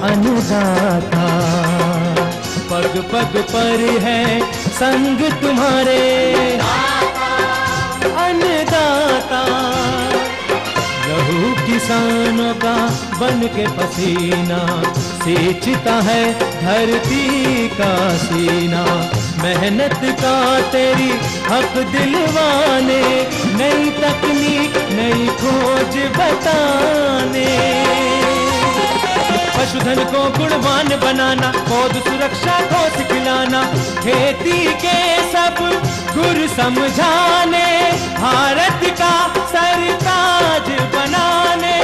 अन्नदाता। पग पग पर है संग तुम्हारे अन्नदाता। लहू किसानों का बन के पसीना सींचता है धरती का सीना। मेहनत का तेरी हक दिलवाने, नई तकनीक नई खोज बताने। पशुधन को गुणवान बनाना, पौध सुरक्षा को सिखलाना, खेती के सब गुर समझाने, भारत का सरताज बनाने।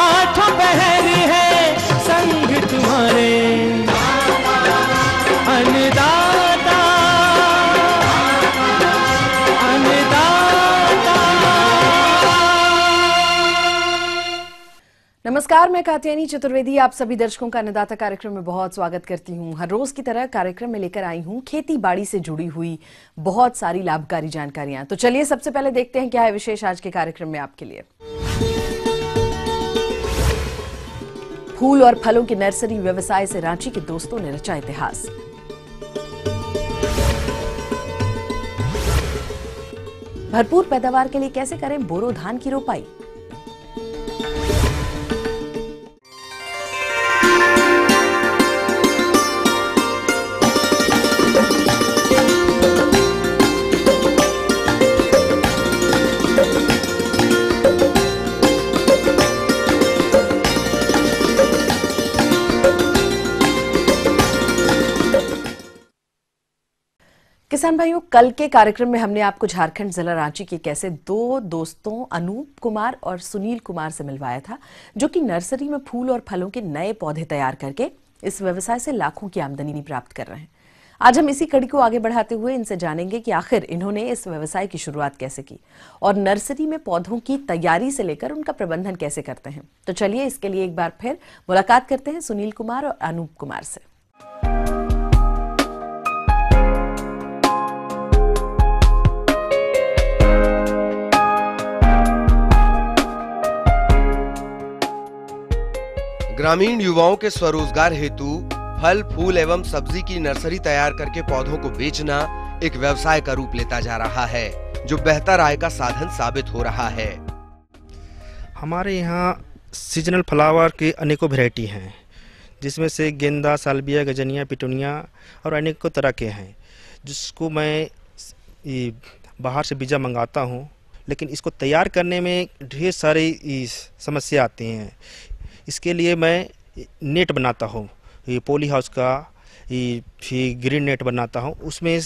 आठों पहर है संग तुम्हारे अन्नदाता अन्नदाता। नमस्कार, मैं कात्यायनी चतुर्वेदी आप सभी दर्शकों का अन्नदाता कार्यक्रम में बहुत स्वागत करती हूं। हर रोज की तरह कार्यक्रम में लेकर आई हूं खेती बाड़ी से जुड़ी हुई बहुत सारी लाभकारी जानकारियां। तो चलिए सबसे पहले देखते हैं क्या है विशेष आज के कार्यक्रम में आपके लिए। फूल और फलों की नर्सरी व्यवसाय से रांची के दोस्तों ने रचा इतिहास। भरपूर पैदावार के लिए कैसे करें बोरो धान की रोपाई। किसान भाइयों, कल के कार्यक्रम में हमने आपको झारखंड जिला रांची के कैसे दो दोस्तों अनूप कुमार और सुनील कुमार से मिलवाया था, जो कि नर्सरी में फूल और फलों के नए पौधे तैयार करके इस व्यवसाय से लाखों की आमदनी प्राप्त कर रहे हैं। आज हम इसी कड़ी को आगे बढ़ाते हुए इनसे जानेंगे कि आखिर इन्होंने इस व्यवसाय की शुरुआत कैसे की और नर्सरी में पौधों की तैयारी से लेकर उनका प्रबंधन कैसे करते हैं। तो चलिए इसके लिए एक बार फिर मुलाकात करते हैं सुनील कुमार और अनूप कुमार से। ग्रामीण युवाओं के स्वरोजगार हेतु फल फूल एवं सब्जी की नर्सरी तैयार करके पौधों को बेचना एक व्यवसाय का रूप लेता जा रहा है, जो बेहतर आय का साधन साबित हो रहा है। हमारे यहाँ सीजनल फ्लावर के अनेकों वैरायटी हैं, जिसमें से गेंदा, साल्विया, गजनिया, पिटूनिया और अनेकों तरह के हैं, जिसको मैं बाहर से बीजा मंगाता हूँ। लेकिन इसको तैयार करने में ढेर सारी समस्या आती हैं। इसके लिए मैं नेट बनाता हूँ, ये पॉली हाउस का, फिर ग्रीन नेट बनाता हूँ। उसमें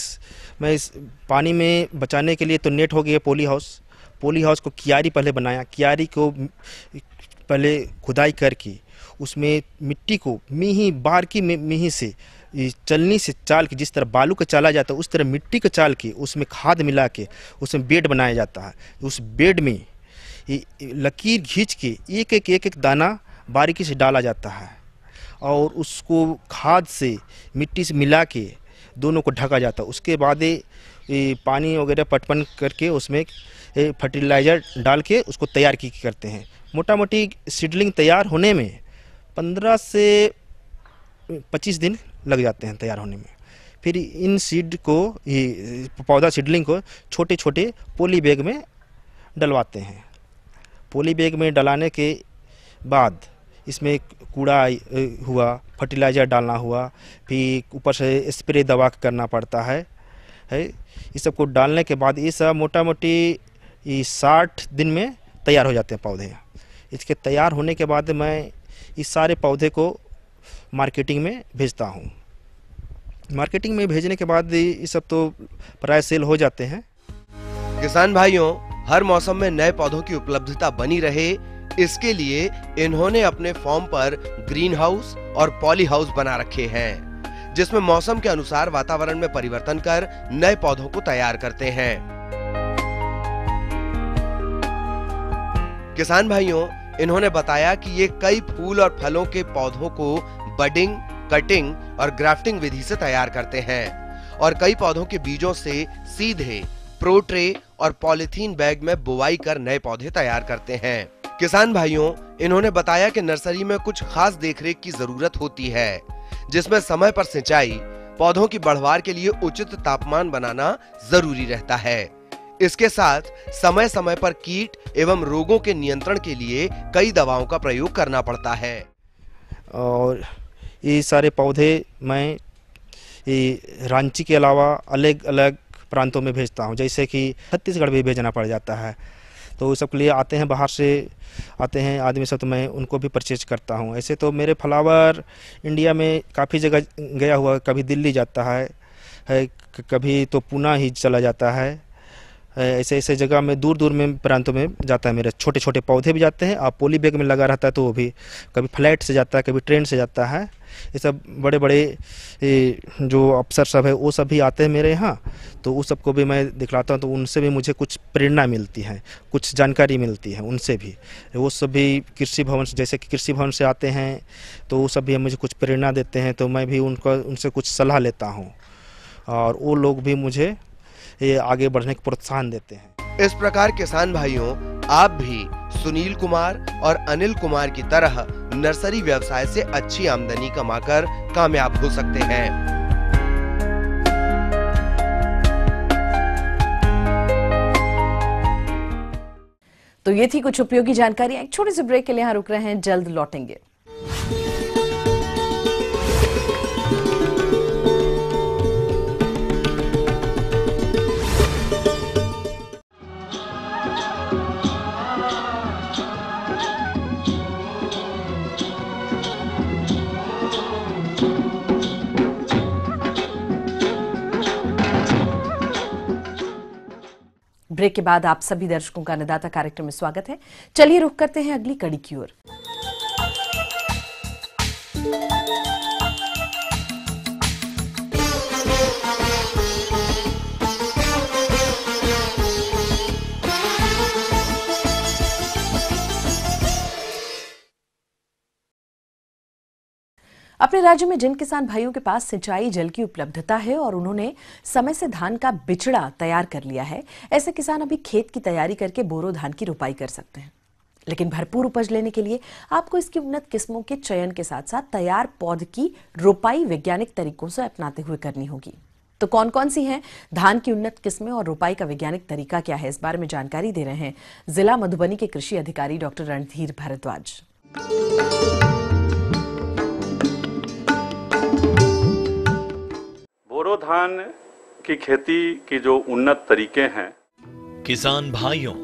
मैं इस पानी में बचाने के लिए तो नेट हो गया पॉली हाउस को क्यारी पहले बनाया। क्यारी को पहले खुदाई करके उसमें मिट्टी को बारीकी मीही से चलनी से चाल के, जिस तरह बालू का चाला जाता है उस तरह मिट्टी का चाल के उसमें खाद मिला के उसमें बेड बनाया जाता है। उस बेड में लकीर खींच के एक एक दाना बारीकी से डाला जाता है और उसको खाद से मिट्टी से मिला के दोनों को ढका जाता है। उसके बाद पानी वगैरह पटवन करके उसमें फर्टिलाइज़र डाल के उसको तैयार करते हैं। मोटा मोटी सीडलिंग तैयार होने में 15 से 25 दिन लग जाते हैं तैयार होने में। फिर इन सीड को, पौधा सीडलिंग को छोटे छोटे पॉली बैग में डलवाते हैं। पॉली बैग में डलाने के बाद इसमें कूड़ा हुआ, फर्टिलाइज़र डालना हुआ, फिर ऊपर से स्प्रे दवा करना पड़ता है। इस सब को डालने के बाद ये सब मोटा मोटी 60 दिन में तैयार हो जाते हैं पौधे। इसके तैयार होने के बाद मैं इस सारे पौधे को मार्केटिंग में भेजता हूँ। मार्केटिंग में भेजने के बाद ये सब तो प्राय सेल हो जाते हैं। किसान भाइयों, हर मौसम में नए पौधों की उपलब्धता बनी रहे, इसके लिए इन्होंने अपने फार्म पर ग्रीन हाउस और पॉली हाउस बना रखे हैं, जिसमें मौसम के अनुसार वातावरण में परिवर्तन कर नए पौधों को तैयार करते हैं। किसान भाइयों, इन्होंने बताया कि ये कई फूल और फलों के पौधों को बडिंग, कटिंग और ग्राफ्टिंग विधि से तैयार करते हैं और कई पौधों के बीजों से सीधे प्रो ट्रे और पॉलीथीन बैग में बुवाई कर नए पौधे तैयार करते हैं। किसान भाइयों, इन्होंने बताया कि नर्सरी में कुछ खास देखरेख की जरूरत होती है, जिसमें समय पर सिंचाई, पौधों की बढ़वार के लिए उचित तापमान बनाना जरूरी रहता है। इसके साथ समय समय पर कीट एवं रोगों के नियंत्रण के लिए कई दवाओं का प्रयोग करना पड़ता है। और ये सारे पौधे मैं ये रांची के अलावा अलग अलग प्रांतों में भेजता हूँ, जैसे कि छत्तीसगढ़ भी भेजना पड़ जाता है। तो सब के लिए आते हैं, बाहर से आते हैं आदमी सब, तो मैं उनको भी परचेज करता हूँ। ऐसे तो मेरे फ्लावर इंडिया में काफ़ी जगह गया हुआ, कभी दिल्ली जाता है, कभी तो पुणे ही चला जाता है। ऐसे ऐसे जगह में दूर दूर में प्रांतों में जाता है। मेरे छोटे छोटे पौधे भी जाते हैं, और पोली बैग में लगा रहता है तो वो भी कभी फ्लाइट से जाता है, कभी ट्रेन से जाता है। ये सब बड़े बड़े जो अफसर सब है वो सब भी आते हैं मेरे यहाँ, तो उस सबको भी मैं दिखलाता हूँ। तो उनसे भी मुझे कुछ प्रेरणा मिलती है, कुछ जानकारी मिलती है उनसे भी। वो सब भी कृषि भवन से, जैसे कि कृषि भवन से आते हैं तो वो सब भी मुझे कुछ प्रेरणा देते हैं, तो मैं भी उनसे कुछ सलाह लेता हूँ, और वो लोग भी मुझे ये आगे बढ़ने का प्रोत्साहन देते हैं। इस प्रकार किसान भाइयों, आप भी सुनील कुमार और अनिल कुमार की तरह नर्सरी व्यवसाय से अच्छी आमदनी कमाकर कामयाब हो सकते हैं। तो ये थी कुछ उपयोगी जानकारियां। एक छोटे से ब्रेक के लिए यहाँ रुक रहे हैं, जल्द लौटेंगे। ब्रेक के बाद आप सभी दर्शकों का अन्नदाता कार्यक्रम में स्वागत है। चलिए रुख करते हैं अगली कड़ी की ओर। अपने राज्य में जिन किसान भाइयों के पास सिंचाई जल की उपलब्धता है और उन्होंने समय से धान का बिचड़ा तैयार कर लिया है, ऐसे किसान अभी खेत की तैयारी करके बोरो धान की रोपाई कर सकते हैं। लेकिन भरपूर उपज लेने के लिए आपको इसकी उन्नत किस्मों के चयन के साथ साथ तैयार पौध की रोपाई वैज्ञानिक तरीकों से अपनाते हुए करनी होगी। तो कौन कौन सी हैं धान की उन्नत किस्में और रोपाई का वैज्ञानिक तरीका क्या है, इस बारे में जानकारी दे रहे हैं जिला मधुबनी के कृषि अधिकारी डॉक्टर रणधीर भारद्वाज। बोरो धान की खेती की जो उन्नत तरीके हैं। किसान भाइयों,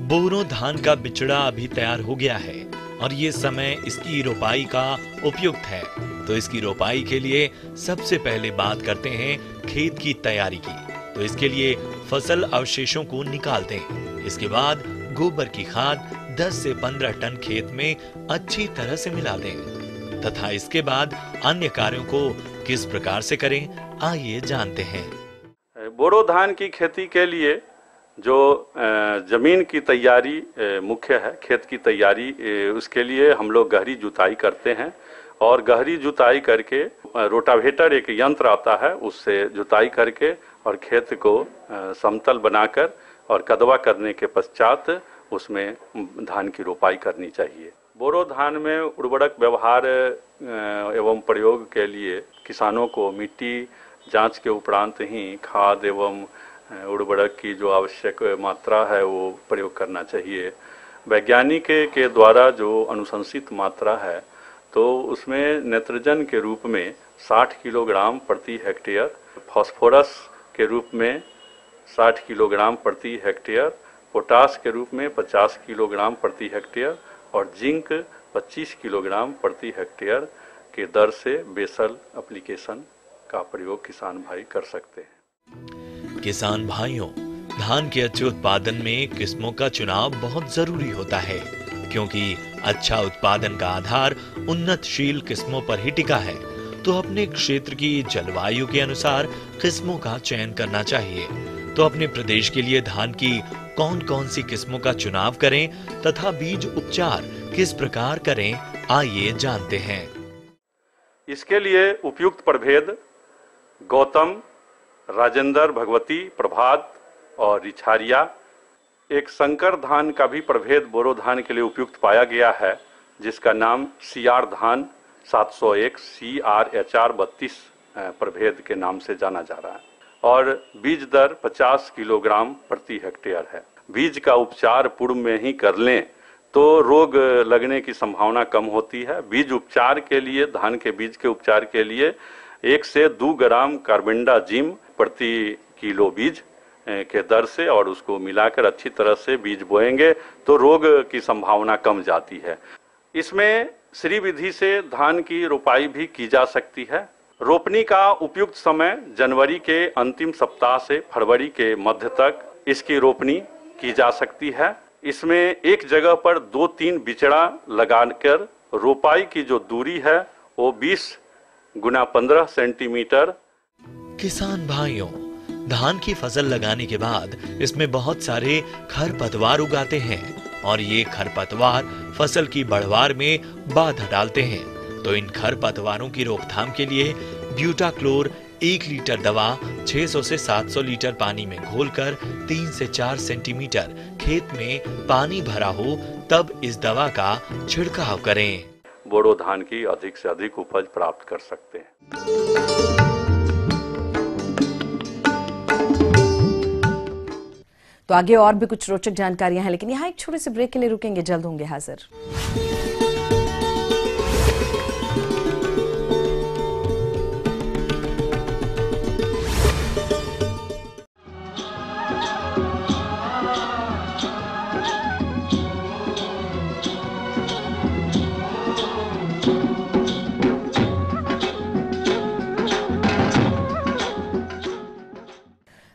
बोरो धान का बिचड़ा अभी तैयार हो गया है और ये समय इसकी रोपाई का उपयुक्त है। तो इसकी रोपाई के लिए सबसे पहले बात करते हैं खेत की तैयारी की। तो इसके लिए फसल अवशेषों को निकाल दें। इसके बाद गोबर की खाद 10 से 15 टन खेत में अच्छी तरह से मिला दें तथा इसके बाद अन्य कार्यों को किस प्रकार से करें, आइए जानते हैं। बोरो धान की खेती के लिए जो जमीन की तैयारी मुख्य है, खेत की तैयारी, उसके लिए हम लोग गहरी जुताई करते हैं और गहरी जुताई करके रोटावेटर एक यंत्र आता है, उससे जुताई करके और खेत को समतल बनाकर और कदवा करने के पश्चात उसमें धान की रोपाई करनी चाहिए। बोरो धान में उर्वरक व्यवहार एवं प्रयोग के लिए किसानों को मिट्टी जांच के उपरांत ही खाद एवं उर्वरक की जो आवश्यक मात्रा है वो प्रयोग करना चाहिए। वैज्ञानिक के द्वारा जो अनुशंसित मात्रा है तो उसमें नाइट्रोजन के रूप में 60 किलोग्राम प्रति हेक्टेयर, फास्फोरस के रूप में 60 किलोग्राम प्रति हेक्टेयर, पोटास के रूप में 50 किलोग्राम प्रति हेक्टेयर और जिंक 25 किलोग्राम प्रति हेक्टेयर के दर से बेसल एप्लीकेशन का प्रयोग किसान भाई कर सकते हैं। किसान भाइयों, धान के अच्छे उत्पादन में किस्मों का चुनाव बहुत जरूरी होता है, क्योंकि अच्छा उत्पादन का आधार उन्नतशील किस्मों पर ही टिका है। तो अपने क्षेत्र की जलवायु के अनुसार किस्मों का चयन करना चाहिए। तो अपने प्रदेश के लिए धान की कौन कौन सी किस्मों का चुनाव करें तथा बीज उपचार किस प्रकार करें, आइए जानते हैं। इसके लिए उपयुक्त प्रभेद गौतम, राजेंद्र, भगवती, प्रभात और रिछारिया एक संकर धान का भी प्रभेद बोरो धान के लिए उपयुक्त पाया गया है, जिसका नाम CR धान 701 CRHR 32 प्रभेद के नाम से जाना जा रहा है और बीज दर 50 किलोग्राम प्रति हेक्टेयर है। बीज का उपचार पूर्व में ही कर लें तो रोग लगने की संभावना कम होती है। बीज उपचार के लिए, धान के बीज के उपचार के लिए 1 से 2 ग्राम कार्बेंडाजिम प्रति किलो बीज के दर से और उसको मिलाकर अच्छी तरह से बीज बोएंगे तो रोग की संभावना कम जाती है। इसमें श्री विधि से धान की रोपाई भी की जा सकती है। रोपनी का उपयुक्त समय जनवरी के अंतिम सप्ताह से फरवरी के मध्य तक इसकी रोपनी की जा सकती है। इसमें एक जगह पर 2-3 बिचड़ा लगाकर रोपाई की जो दूरी है वो 20 गुना 15 सेंटीमीटर। किसान भाइयों, धान की फसल लगाने के बाद इसमें बहुत सारे खरपतवार उगाते हैं और ये खरपतवार फसल की बढ़वार में बाधा डालते हैं। तो इन खरपतवारों की रोकथाम के लिए ब्यूटाक्लोर 1 लीटर दवा 600 से 700 लीटर पानी में घोलकर 3 से 4 सेंटीमीटर खेत में पानी भरा हो तब इस दवा का छिड़काव करें। बोरो धान की अधिक से अधिक उपज प्राप्त कर सकते हैं। तो आगे और भी कुछ रोचक जानकारियां हैं, लेकिन यहाँ एक छोटे से ब्रेक के लिए रुकेंगे, जल्द होंगे हाजिर।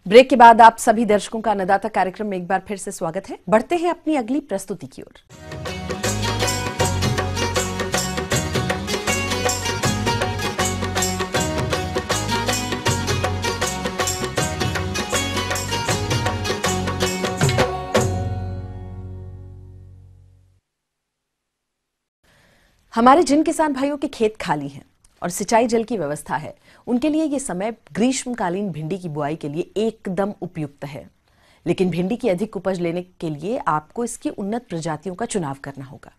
ब्रेक के बाद आप सभी दर्शकों का अन्नदाता कार्यक्रम में एक बार फिर से स्वागत है। बढ़ते हैं अपनी अगली प्रस्तुति की ओर। हमारे जिन किसान भाइयों के खेत खाली हैं और सिंचाई जल की व्यवस्था है, उनके लिए ये समय ग्रीष्मकालीन भिंडी की बुआई के लिए एकदम उपयुक्त है। लेकिन भिंडी की अधिक उपज लेने के लिए आपको इसकी उन्नत प्रजातियों का चुनाव करना होगा।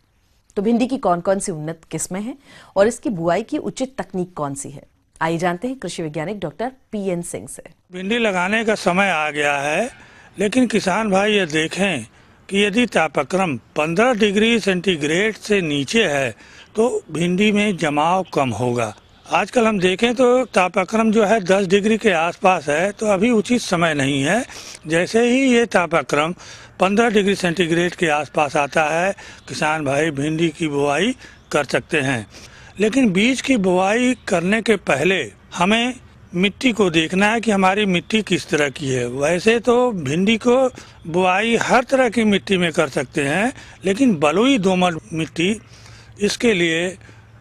तो भिंडी की कौन कौन सी उन्नत किस्में हैं और इसकी बुआई की उचित तकनीक कौन सी है, आइए जानते हैं कृषि वैज्ञानिक डॉक्टर PN सिंह से। भिंडी लगाने का समय आ गया है, लेकिन किसान भाई ये देखें कि यदि तापक्रम 15 डिग्री सेंटीग्रेड से नीचे है तो भिंडी में जमाव कम होगा। आजकल हम देखें तो तापक्रम जो है 10 डिग्री के आसपास है, तो अभी उचित समय नहीं है। जैसे ही ये तापक्रम 15 डिग्री सेंटीग्रेड के आसपास आता है, किसान भाई भिंडी की बुआई कर सकते हैं। लेकिन बीज की बुआई करने के पहले हमें मिट्टी को देखना है कि हमारी मिट्टी किस तरह की है। वैसे तो भिंडी को बुआई हर तरह की मिट्टी में कर सकते हैं, लेकिन बलुई दोमट मिट्टी इसके लिए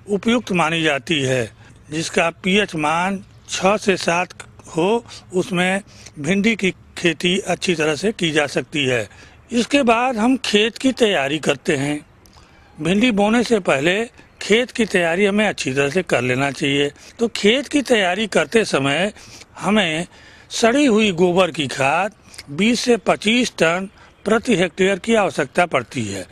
उपयुक्त मानी जाती है, जिसका pH मान 6 से 7 हो, उसमें भिंडी की खेती अच्छी तरह से की जा सकती है। इसके बाद हम खेत की तैयारी करते हैं। भिंडी बोने से पहले खेत की तैयारी हमें अच्छी तरह से कर लेना चाहिए। तो खेत की तैयारी करते समय हमें सड़ी हुई गोबर की खाद 20 से 25 टन प्रति हेक्टेयर की आवश्यकता पड़ती है।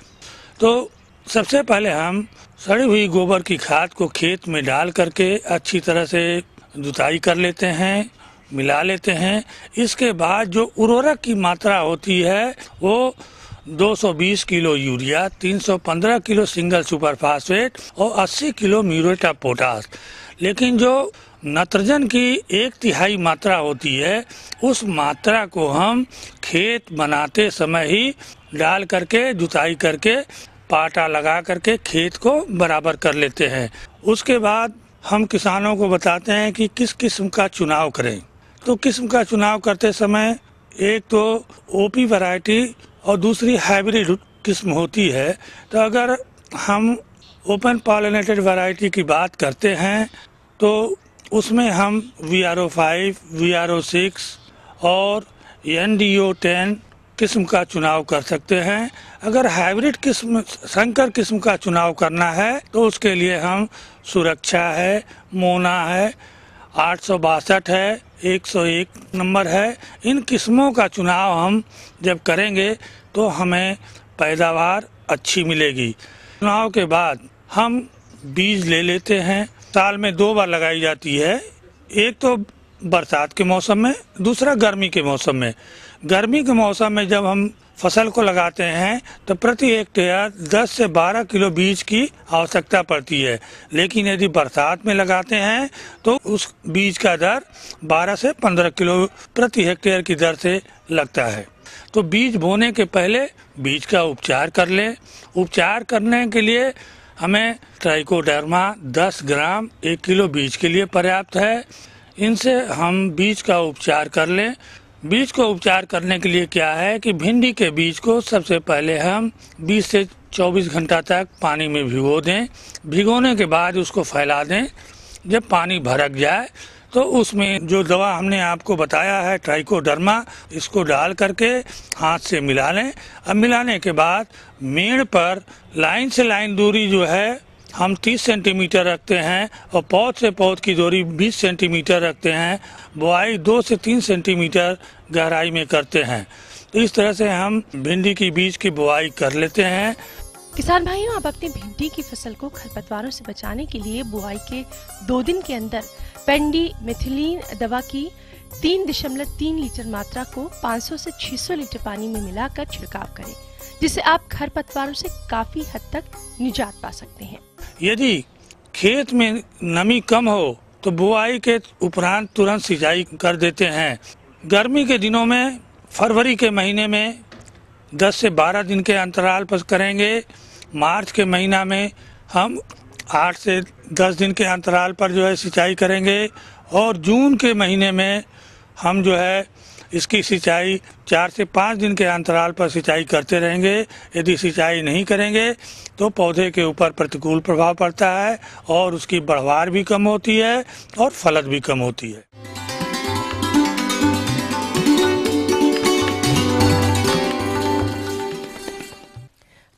तो सबसे पहले हम सड़ी हुई गोबर की खाद को खेत में डाल करके अच्छी तरह से जुताई कर लेते हैं, मिला लेते हैं। इसके बाद जो उर्वरक की मात्रा होती है वो 220 kilo urea, 315 kilo single super phosphate और 80 किलो म्यूरेट ऑफ पोटास। लेकिन जो नाइट्रोजन की 1/3 मात्रा होती है, उस मात्रा को हम खेत बनाते समय ही डाल करके जुताई करके पाटा लगा करके खेत को बराबर कर लेते हैं। उसके बाद हम किसानों को बताते हैं कि किस किस्म का चुनाव करें। तो किस्म का चुनाव करते समय एक तो ओपी वैरायटी और दूसरी हाइब्रिड किस्म होती है। तो अगर हम ओपन पॉलिनेटेड वैरायटी की बात करते हैं तो उसमें हम VRO5, VRO6 और NDO10 किस्म का चुनाव कर सकते हैं। अगर हाइब्रिड किस्म, संकर किस्म का चुनाव करना है तो उसके लिए हम सुरक्षा है, मोना है, 862 है, 101 नंबर है। इन किस्मों का चुनाव हम जब करेंगे तो हमें पैदावार अच्छी मिलेगी। चुनाव के बाद हम बीज ले लेते हैं। साल में 2 बार लगाई जाती है, एक तो बरसात के मौसम में, दूसरा गर्मी के मौसम में। गर्मी के मौसम में जब हम फसल को लगाते हैं तो प्रति हेक्टेयर 10 से 12 किलो बीज की आवश्यकता पड़ती है, लेकिन यदि बरसात में लगाते हैं तो उस बीज का दर 12 से 15 किलो प्रति हेक्टेयर की दर से लगता है। तो बीज बोने के पहले बीज का उपचार कर लें। उपचार करने के लिए हमें ट्राइकोडर्मा 10 ग्राम 1 किलो बीज के लिए पर्याप्त है। इनसे हम बीज का उपचार कर लें। बीज को उपचार करने के लिए क्या है कि भिंडी के बीज को सबसे पहले हम 20 से 24 घंटा तक पानी में भिगो दें। भिगोने के बाद उसको फैला दें। जब पानी भड़क जाए तो उसमें जो दवा हमने आपको बताया है ट्राइकोडर्मा, इसको डाल करके हाथ से मिला लें। अब मिलाने के बाद मेड़ पर लाइन से लाइन दूरी जो है हम 30 सेंटीमीटर रखते हैं और पौध से पौध की दूरी 20 सेंटीमीटर रखते हैं। बुआई 2 से 3 सेंटीमीटर गहराई में करते हैं। तो इस तरह से हम भिंडी की बीज की बुआई कर लेते हैं। किसान भाइयों, आप अपनी भिंडी की फसल को खरपतवारों से बचाने के लिए बुआई के 2 दिन के अंदर पेंडी मिथिलीन दवा की 3.3 लीटर मात्रा को 500 से 600 लीटर पानी में मिलाकर छिड़काव करें, जिससे आप खरपतवारों से काफी हद तक निजात पा सकते हैं। यदि खेत में नमी कम हो तो बुआई के उपरांत तुरंत सिंचाई कर देते हैं। गर्मी के दिनों में फरवरी के महीने में 10 से 12 दिन के अंतराल पर करेंगे। मार्च के महीना में हम 8 से 10 दिन के अंतराल पर जो है सिंचाई करेंगे और जून के महीने में हम जो है इसकी सिंचाई 4 से 5 दिन के अंतराल पर सिंचाई करते रहेंगे। यदि सिंचाई नहीं करेंगे तो पौधे के ऊपर प्रतिकूल प्रभाव पड़ता है और उसकी बढ़वार भी कम होती है और फलत भी कम होती है।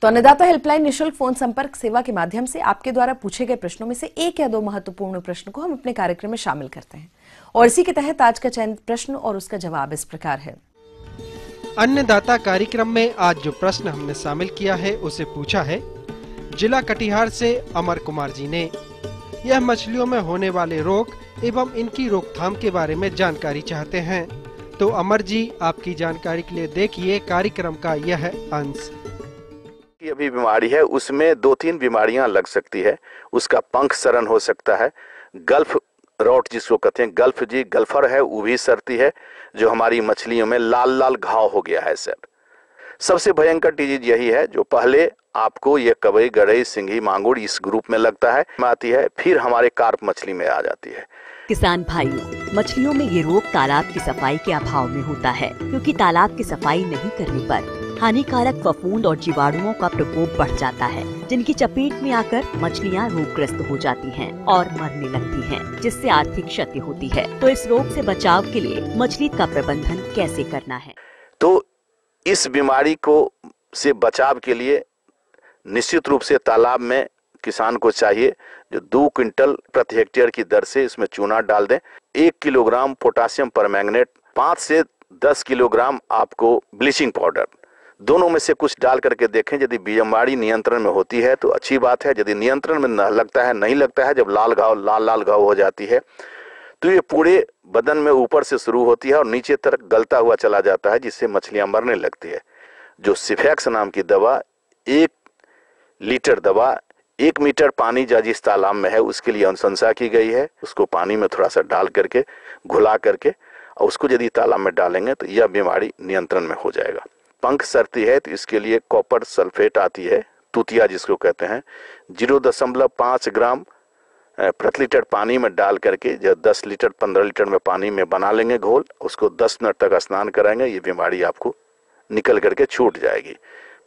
तो अन्नदाता हेल्पलाइन निशुल्क फोन संपर्क सेवा के माध्यम से आपके द्वारा पूछे गए प्रश्नों में से 1 या 2 महत्वपूर्ण प्रश्न को हम अपने कार्यक्रम में शामिल करते हैं और इसी के तहत आज का चयनित प्रश्न और उसका जवाब इस प्रकार है। अन्नदाता कार्यक्रम में आज जो प्रश्न हमने शामिल किया है उसे पूछा है जिला कटिहार से अमर कुमार जी ने। यह मछलियों में होने वाले रोग एवं इनकी रोकथाम के बारे में जानकारी चाहते हैं। तो अमर जी, आपकी जानकारी के लिए देखिए कार्यक्रम का यह अंश। ये भी बीमारी है, उसमें 2-3 बीमारियां लग सकती है। उसका पंख सड़न हो सकता है, गल्फ रॉट जिसको कहते हैं, गल्फर है वो भी सरती है, जो हमारी मछलियों में लाल लाल घाव हो गया है सर। सबसे भयंकर डिजीज यही है जो पहले आपको ये कवई, गड़ई, सिंघी, मांगुर इस ग्रुप में लगता है, आती है, फिर हमारे कार्प मछली में आ जाती है। किसान भाइयों, मछलियों में ये रोग तालाब की सफाई के अभाव में होता है, क्योंकि तालाब की सफाई नहीं करने पर हानिकारक फफूंद और जीवाणुओं का प्रकोप बढ़ जाता है, जिनकी चपेट में आकर मछलियां रोगग्रस्त हो जाती हैं और मरने लगती हैं, जिससे आर्थिक क्षति होती है। तो इस रोग से बचाव के लिए मछली का प्रबंधन कैसे करना है? तो इस बीमारी को से बचाव के लिए निश्चित रूप से तालाब में किसान को चाहिए जो 2 क्विंटल प्रति हेक्टेयर की दर से इसमें चूना डाल दें। 1 किलोग्राम पोटासियम परमैंगनेट, 5 से 10 किलोग्राम आपको ब्लीचिंग पाउडर, दोनों में से कुछ डाल करके देखें। यदि बीमारी नियंत्रण में होती है तो अच्छी बात है, यदि नियंत्रण में नहीं लगता है, जब लाल लाल घाव हो जाती है तो ये पूरे बदन में ऊपर से शुरू होती है और नीचे तक गलता हुआ चला जाता है, जिससे मछलियां मरने लगती है। जो सिफेक्स नाम की दवा, 1 लीटर दवा 1 मीटर पानी जिस तालाब में है उसके लिए अनुशंसा की गई है। उसको पानी में थोड़ा सा डाल करके घुला करके और उसको यदि तालाब में डालेंगे तो यह बीमारी नियंत्रण में हो जाएगा। पंख सरती है तो इसके लिए कॉपर सल्फेट आती है, तूतिया जिसको कहते हैं, 0.5 ग्राम प्रति लीटर पानी में डाल करके जब 10 लीटर 15 लीटर में पानी में बना लेंगे घोल, उसको 10 मिनट तक स्नान कराएंगे, ये बीमारी आपको निकल करके छूट जाएगी।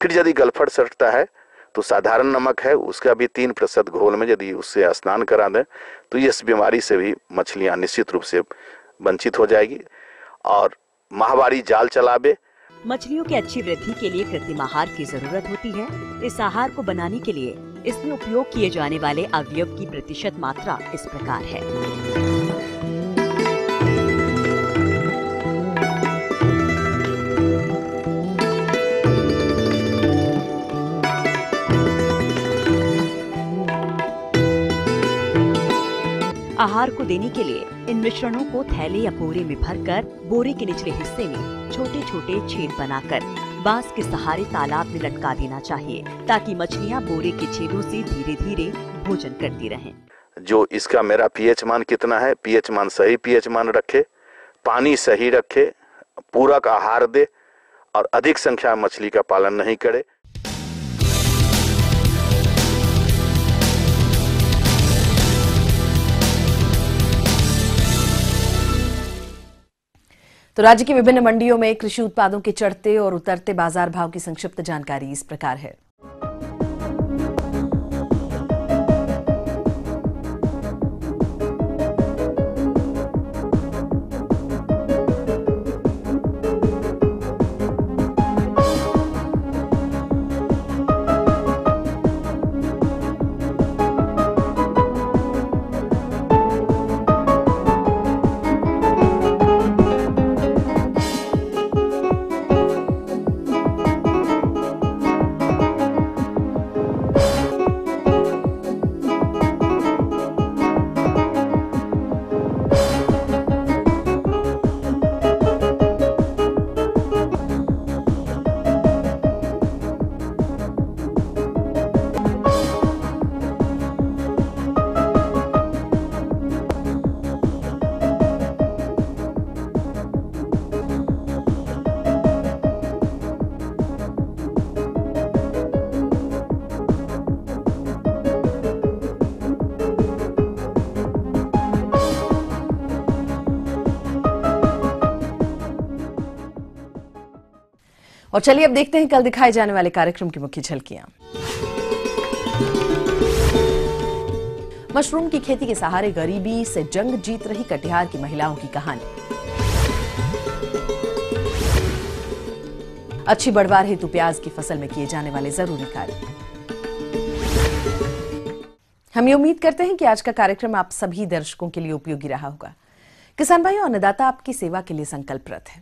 फिर यदि गलफड़ सटता है तो साधारण नमक है, उसका भी 3% घोल में यदि उससे स्नान करा दें तो इस बीमारी से भी मछलियां निश्चित रूप से वंचित हो जाएगी। और माहवारी जाल चलावे। मछलियों की अच्छी वृद्धि के लिए कृत्रिम आहार की जरूरत होती है। इस आहार को बनाने के लिए इसमें उपयोग किए जाने वाले अवयव की प्रतिशत मात्रा इस प्रकार है। आहार को देने के लिए इन मिश्रणों को थैले या बोरे में भरकर बोरे के निचले हिस्से में छोटे छोटे छेद बनाकर बांस के सहारे तालाब में लटका देना चाहिए, ताकि मछलियां बोरे के छेदों से धीरे धीरे भोजन करती रहें। जो इसका मेरा पीएच मान कितना है, पीएच मान सही पीएच मान रखे, पानी सही रखे, पूरक आहार दे और अधिक संख्या में मछली का पालन नहीं करे। तो राज्य की विभिन्न मंडियों में कृषि उत्पादों के चढ़ते और उतरते बाजार भाव की संक्षिप्त जानकारी इस प्रकार है। और चलिए अब देखते हैं कल दिखाए जाने वाले कार्यक्रम की मुख्य झलकियां। मशरूम की खेती के सहारे गरीबी से जंग जीत रही कटिहार की महिलाओं की कहानी। अच्छी बढ़वार हेतु प्याज की फसल में किए जाने वाले जरूरी कार्य। हम ये उम्मीद करते हैं कि आज का कार्यक्रम आप सभी दर्शकों के लिए उपयोगी रहा होगा। किसान भाइयों, अन्नदाता आपकी सेवा के लिए संकल्परत है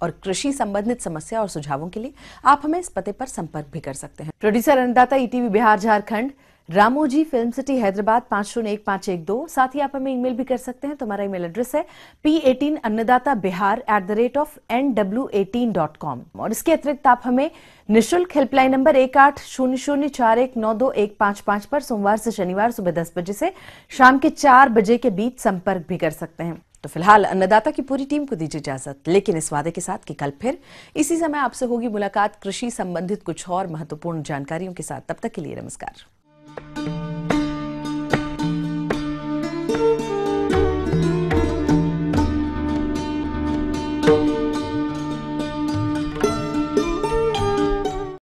और कृषि संबंधित समस्या और सुझावों के लिए आप हमें इस पते पर संपर्क भी कर सकते हैं। प्रोड्यूसर अन्नदाता ETV Bihar Jharkhand, Ramoji film city Hyderabad 501512। साथ ही आप हमें ईमेल भी कर सकते हैं। तो हमारा ईमेल एड्रेस है p18annadatabihar@nw18.com। और इसके अतिरिक्त आप हमें निःशुल्क हेल्पलाइन नंबर 180041921555 पर सोमवार से शनिवार सुबह 10 बजे से शाम के 4 बजे के बीच संपर्क भी कर सकते हैं। तो फिलहाल अन्नदाता की पूरी टीम को दीजिए इजाजत, लेकिन इस वादे के साथ कि कल फिर इसी समय आपसे होगी मुलाकात कृषि संबंधित कुछ और महत्वपूर्ण जानकारियों के साथ। तब तक के लिए नमस्कार।